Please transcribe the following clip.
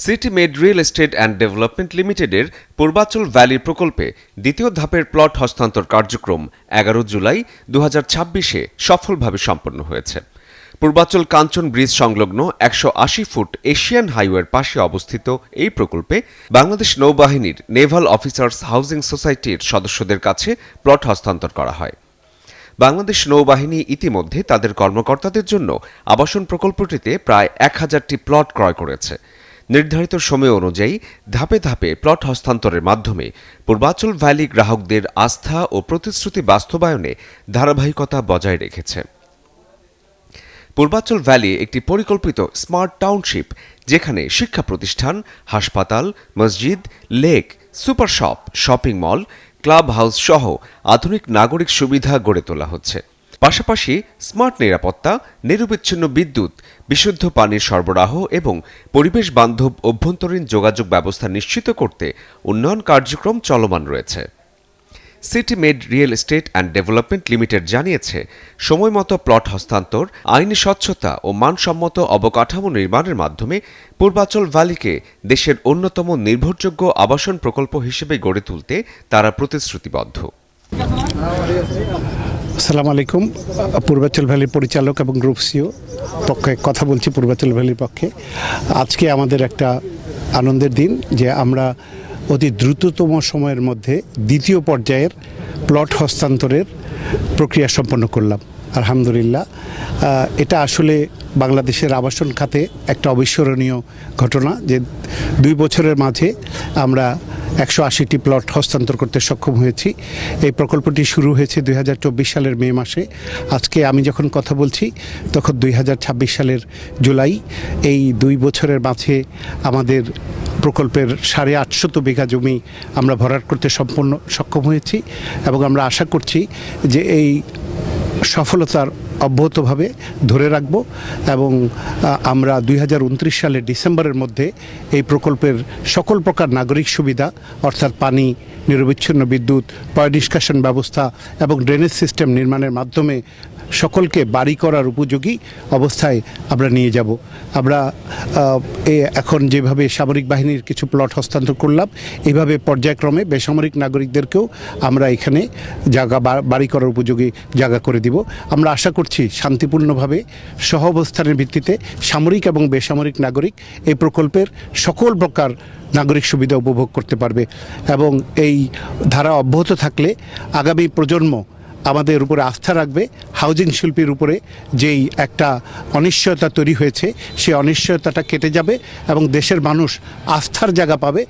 City made real estate and development লিমিটেডের Purbachal valley প্রকল্পে দ্বিতীয় ধাপের প্লট হস্তান্তর কার্যক্রম ১১ জুলাই ২০২৬-এ সফলভাবে সম্পন্ন হয়েছে। পূর্বাচল কাঞ্চন ব্রিজ সংলগ্ন ১৮০ ফুট এশিয়ান হাইওয়ের পাশে অবস্থিত এই প্রকল্পে বাংলাদেশ নৌবাহিনীর নেভাল অফিসার্স হাউজিং সোসাইটির সদস্যদের কাছে প্লট হস্তান্তর করা হয়। বাংলাদেশ নৌবাহিনী ইতিমধ্যে তাদের কর্মকর্তাদের জন্য আবাসন প্রকল্পটিতে প্রায় ১,০০০টি প্লট ক্রয় করেছে। নির্ধারিত সময় অনুযায়ী ধাপে ধাপে প্লট হস্তান্তরের মাধ্যমে পূর্বাচল ভ্যালি গ্রাহকদের আস্থা ও প্রতিশ্রুতি বাস্তবায়নে ধারাবাহিকতা বজায় রেখেছে। পূর্বাচল ভ্যালি একটি পরিকল্পিত স্মার্ট টাউনশিপ, যেখানে শিক্ষা প্রতিষ্ঠান, হাসপাতাল, মসজিদ, lake, super shop, shopping mall, club house সহ আধুনিক নাগরিক সুবিধা গড়ে তোলা হচ্ছে। পাশাপাশি স্মার্ট নিরাপত্তা, নিরবিচ্ছিন্ন বিদ্যুৎ, বিশুদ্ধ পানির সরবরাহ এবং পরিবেশ বান্ধব অভ্যন্তরীণ যোগাযোগ ব্যবস্থা নিশ্চিত করতে উন্নয়ন কার্যক্রম চলমান রয়েছে। City made real estate and development limited জানিয়েছে, সময়মতো প্লট হস্তান্তর, আইনি স্বচ্ছতা ও মানসম্মত অবকাঠামো নির্মাণের মাধ্যমে পূর্বাচল ভ্যালিকে দেশের অন্যতম নির্ভরযোগ্য আবাসন প্রকল্প হিসেবে গড়ে তুলতে তারা প্রতিশ্রুতিবদ্ধ। আসসালামু আলাইকুম। পূর্বাচল ভ্যালির পরিচালক এবং গ্রুপ সিও পক্ষে কথা বলছি। পূর্বাচল ভ্যালির পক্ষে আজকে আমাদের একটা আনন্দের দিন যে আমরা অতি দ্রুততম সময়ের মধ্যে দ্বিতীয় পর্যায়ের প্লট হস্তান্তরের প্রক্রিয়া সম্পন্ন করলাম। আলহামদুলিল্লাহ, এটা আসলে বাংলাদেশের আবাসন খাতে একটা অবিস্মরণীয় ঘটনা যে 2 বছরের মাঝে আমরা 180টি প্লট হস্তান্তর করতে সক্ষম হয়েছি। এই প্রকল্পটি শুরু হয়েছে 2024 সালের মে মাসে। আজকে আমি যখন কথা বলছি তখন 2026 সালের জুলাই। এই 2 বছরের মাঝে আমাদের প্রকল্পের 850 বিঘা জমি আমরা ভরাট করতে সক্ষম হয়েছি এবং আমরা আশা করছি যে এই সফলতার অব্যাহতভাবে ধরে রাখব এবং আমরা 2029 সালের ডিসেম্বরের মধ্যে এই প্রকল্পের সকল প্রকার নাগরিক সুবিধা অর্থাৎ পানি, নিরবিচ্ছিন্ন বিদ্যুৎ, পয়ঃনিষ্কাশন ব্যবস্থা এবং ড্রেনেজ সিস্টেম নির্মাণের মাধ্যমে সকলকে বাড়ি করার উপযোগী অবস্থায় আমরা নিয়ে যাব। আমরা এখন যেভাবে সামরিক বাহিনীর কিছু প্লট হস্তান্তর করলাম, এইভাবে পর্যায়ক্রমে বেসামরিক নাগরিকদেরকেও আমরা এখানে জায়গা বাড়ি করার উপযোগী জায়গা করে দিব। আমরা আশা করছি শান্তিপূর্ণভাবে সহাবস্থানের ভিত্তিতে সামরিক এবং বেসামরিক নাগরিক এই প্রকল্পের সকল প্রকার নাগরিক সুবিধা উপভোগ করতে পারবে এবং এই ধারা অব্যাহত থাকলে আগামী প্রজন্ম আমাদের উপরে আস্থা রাখবে। হাউজিং শিল্পের উপরে যেই একটা অনিশ্চয়তা তৈরি হয়েছে, সেই অনিশ্চয়তাটা কেটে যাবে এবং দেশের মানুষ আস্থার জায়গা পাবে।